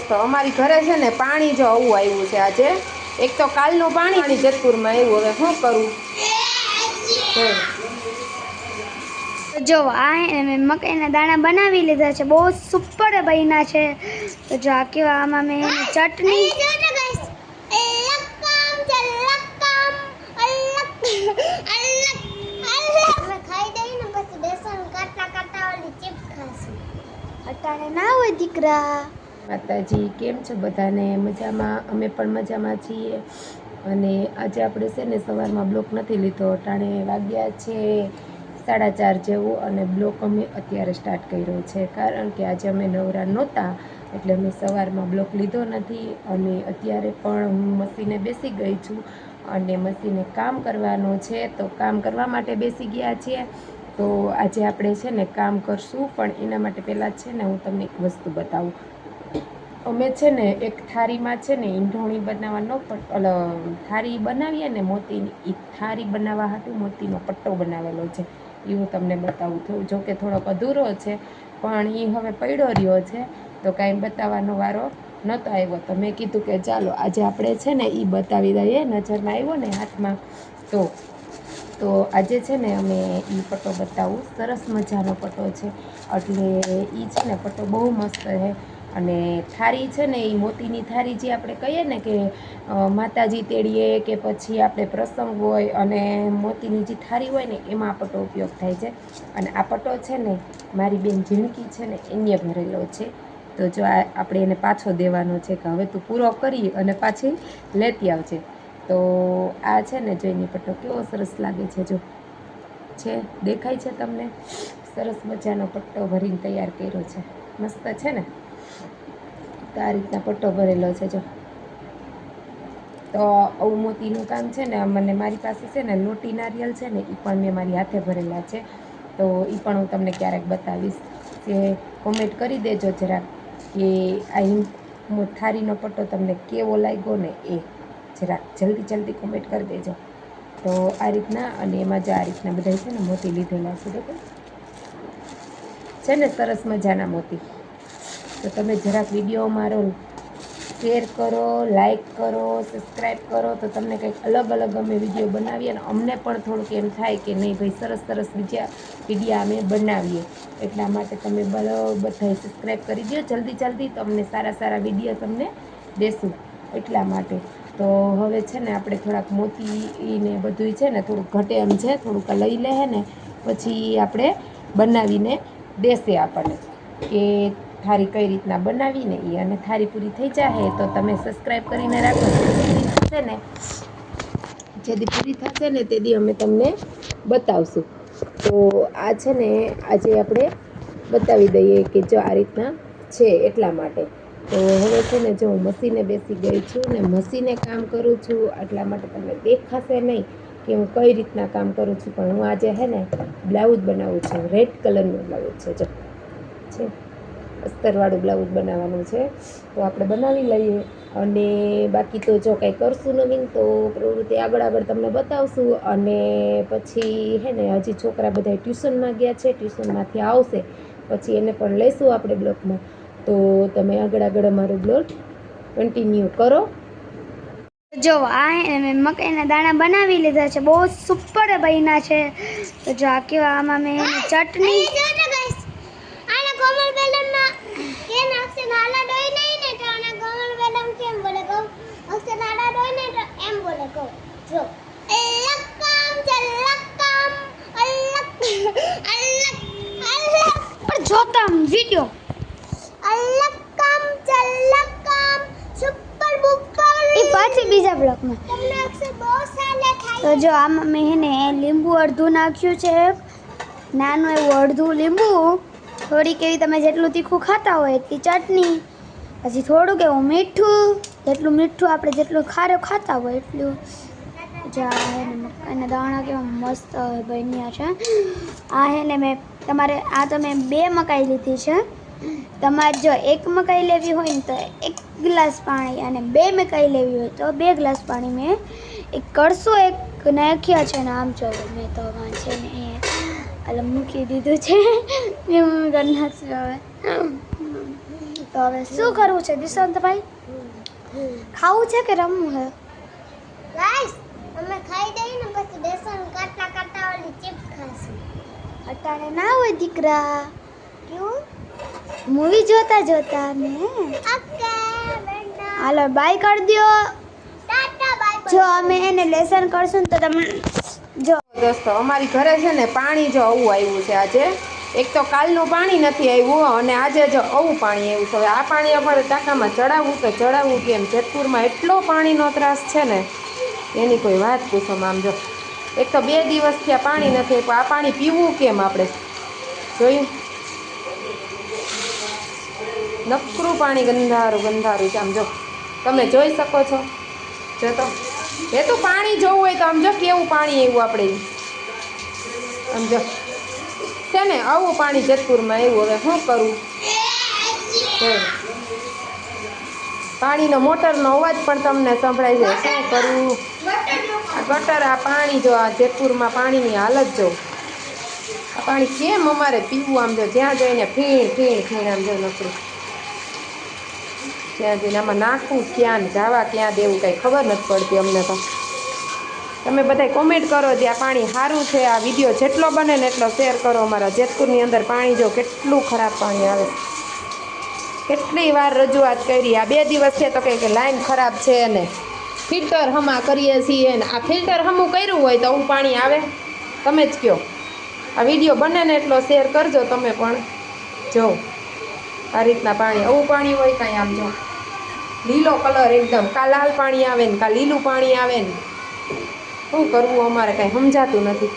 મસ્ત અમારી ઘરે છે ને પાણી જો આવું આવ્યું છે આજે એક તો કાલનું પાણી જેતપુરમાં આવ્યું હવે શું કરું જો આ મેં મકાઈના દાણા બનાવી લીધા છે બહુ સુપર બન્યા છે તો જો આ કેવા આમાં મેં ચટણી અટાણે ના હોય દીકરા માતાજી કેમ છો બધાને મજામાં અમે પણ મજામાં છીએ અને આજે આપણે છે ને સવારમાં બ્લોક નથી લીધો અટાણે વાગ્યા છે 4:30 જેવું અને બ્લોક અમે અત્યારે સ્ટાર્ટ કર્યો છે કારણ કે આજે અમે નવરા નહોતા એટલે મેં સવારમાં બ્લોક લીધો નથી અને અત્યારે પણ હું મશીને બેસી ગઈ છું અને મશીને કામ કરવાનું છે તો કામ કરવા માટે બેસી ગયા છીએ તો આજે આપણે છે ને કામ કરશું પણ એના માટે પહેલાં છે ને હું તમને એક વસ્તુ બતાવું અમે છે ને એક થાળીમાં છે ને ઈંઢોણી બનાવવાનો થાળી બનાવીએ ને મોતીની એ થાળી બનાવવા હાટું મોતીનો પટ્ટો બનાવેલો છે એ હું તમને બતાવું જો કે થોડોક અધૂરો છે પણ એ હવે પડ્યો રહ્યો છે તો કાંઈ બતાવવાનો વારો નહોતો આવ્યો તો મેં કીધું કે ચાલો આજે આપણે છે ને એ બતાવી દઈએ નજરમાં આવ્યો ને હાથમાં તો આજે છે ને અમે એ પટ્ટો બતાવું સરસ મજાનો પટ્ટો છે એટલે એ છે ને પટ્ટો બહુ મસ્ત છે અને થાળી છે ને એ મોતીની થાળી જે આપણે કહીએ ને કે માતાજી તેડીએ કે પછી આપણે પ્રસંગ હોય અને મોતીની જે થાળી હોય ને એમાં આ પટ્ટો ઉપયોગ થાય છે અને આ પટ્ટો છે ને મારી બેન ઝીણકી છે ને એને ભરેલો છે તો જો આપણે એને પાછો દેવાનો છે કે હવે તું પૂરો કરી અને પાછી લેતી આવજે તો આ છે ને જોઈને પટ્ટો કેવો સરસ લાગે છે જો છે દેખાય છે તમને સરસ મજાનો પટ્ટો ભરીને તૈયાર કર્યો છે મસ્ત છે ને તો આ રીતના પટ્ટો ભરેલો છે જો તો આવું મોતીનું કામ છે ને મને મારી પાસે છે ને લોટી નારિયેલ છે ને એ પણ મેં મારી હાથે ભરેલા છે તો એ પણ હું તમને ક્યારેક બતાવીશ કે કોમેન્ટ કરી દેજો જરાક કે આ થાળીનો પટ્ટો તમને કેવો લાગ્યો ને એ જરાક જલ્દી કોમેન્ટ કરી દેજો તો આ રીતના અને એમાં જ આ રીતના બધા છે ને મોતી લીધેલા છે દેખો છે ને સરસ મજાના મોતી તો તમે જરાક વિડીયો મારો શેર કરો લાઈક કરો સબસ્ક્રાઈબ કરો તો તમને કંઈક અલગ અમે વિડીયો બનાવીએ અને અમને પણ થોડુંક એમ થાય કે નહીં ભાઈ સરસ બીજા વિડીયો અમે બનાવીએ એટલા માટે તમે બધા સબસ્ક્રાઈબ કરી દો જલ્દી તમને સારા વિડીયો તમને દેશું એટલા માટે તો હવે છે ને આપણે થોડાક મોતીને બધું છે ને થોડુંક ઘટે એમ છે થોડુંક લઈ લે ને પછી આપણે બનાવીને દેશે આપણને કે થાળી કઈ રીતના બનાવીને એ અને થાળી પૂરી થઈ જાય તો તમે સબસ્ક્રાઈબ કરીને રાખો છે ને જેથી પૂરી થશે ને તેથી અમે તમને બતાવશું તો આ છે ને આજે આપણે બતાવી દઈએ કે જો આ રીતના છે એટલા માટે તો હવે છે ને જો હું મશીને બેસી ગઈ છું ને મશીને કામ કરું છું એટલા માટે તમને દેખાશે નહીં કે હું કઈ રીતના કામ કરું છું પણ હું આજે છે ને બ્લાઉઝ બનાવું છું રેડ કલરનું બ્લાઉઝ છે જો છે અસ્તરવાળું બ્લાઉઝ બનાવવાનું છે તો આપણે બનાવી લઈએ અને બાકી તો જો કંઈ કરશું નવીન તો પ્રવૃત્તિ આગળ તમને બતાવશું અને પછી હે ને હજી છોકરા બધા ટ્યુશનમાં ગયા છે ટ્યુશનમાંથી આવશે પછી એને પણ લઈશું આપણે બ્લોગમાં તો તમે આગળ અમારું બ્લોગ કન્ટિન્યુ કરો જો આ મેં મકાઈના દાણા બનાવી લીધા છે બહુ સુપર બન્યા છે તો જો આ કેવા આમાં મેં ચટણી જોતા વિડિયો પાછી બીજા બ્લોકમાં તો જો આમાં મેં હે ને લીંબુ અડધું નાખ્યું છે નાનું એવું અડધું લીંબુ થોડીક એવી તમે જેટલું તીખું ખાતા હોય એટલી ચટણી પછી થોડુંક એવું મીઠું જેટલું મીઠું આપણે જેટલું ખારું ખાતા હોય એટલું જો આ હે ને મકાઈના દાણા કેવા મસ્ત બન્યા છે આ હે ને મેં તમારે આ તો મેં 2 મકાઈ લીધી છે તમારે જો 1 મકાઈ લેવી હોય ને તો 1 ગ્લાસ પાણી અને 2 મકાઈ લેવી હોય તો 2 ગ્લાસ પાણી મેં એક કળસો એક નાખ્યા છે ને આમ જો મેં તો છે ને એ મૂકી દીધું છે મેં કરી નાખ્યું હવે તો હવે શું કરવું છે દિશાંતભાઈ? ખાવું છે કે રમવું છે? ગાઈસ અમે ખાઈ દઈએ ને પછી બેસન કાટલા કાટલા વાળી ચિપ્સ ખાશું. અટાણે ના હોય દીકરા, ક્યું? મૂવી જોતા જોતા ને. ઓકે બેટા હાલો બાય કરી દો. ટાટા બાય જો અમે એને લેસન કરશું ને તો તમને જો દોસ્તો અમારી ઘરે છે ને પાણી જો આવું આવ્યું છે આજે. એક તો કાલનું પાણી નથી આવ્યું અને આજે જો આવું પાણી આવ્યું છે. હવે આ પાણી અમારે ટાંકામાં ચડાવવું તો ચડાવવું કેમ? જેતપુરમાં એટલો પાણીનો ત્રાસ છે ને એની કોઈ વાત પૂછો. આમ જો એક તો 2 દિવસથી આ પાણી નથી આવ્યું. આ પાણી પીવું કેમ આપણે? જોયું નકરું પાણી ગંધારું ગંધારું છે. આમ જો તમે જોઈ શકો છો. જો તો એ તો પાણી જોવું હોય તો આમ જો કેવું પાણી આવ્યું આપણે. આમ જો છે ને આવું પાણી જેતપુરમાં આવ્યું. હવે શું કરવું? પાણીનો મોટરનો અવાજ પણ તમને સંભળાય છે. શું કરવું? આ ગટર આ પાણી જો આ જેતપુરમાં પાણીની હાલત જો. આ પાણી કેમ અમારે પીવું? આમ જો જ્યાં જોઈને ફીણ ફીણ ફીણ આમ જો નકરું. ત્યાં જઈને આમાં નાખવું ક્યાં ને જવા ક્યાં દેવું કાંઈ ખબર નથી પડતી અમને તો. તમે બધાય કોમેન્ટ કરો જે આ પાણી સારું છે. આ વિડીયો જેટલો બને ને એટલો શેર કરો. અમારા જેતપુરની અંદર પાણી જો કેટલું ખરાબ પાણી આવે. કેટલી વાર રજૂઆત કરી. આ 2 દિવસ છે તો કે લાઈન ખરાબ છે ને ફિલ્ટર હમા કરીએ છીએ ને આ ફિલ્ટર હમું કર્યું હોય તો આવું પાણી આવે? તમે જ કહો. આ વિડીયો બને ને એટલો શેર કરજો તમે પણ. જો આ રીતના પાણી આવું પાણી હોય કાંઈ? આમ જો લીલો કલર એકદમ. કા લાલ પાણી આવે ને કા લીલું પાણી આવે ને શું કરવું અમારે કાંઈ સમજાતું નથી.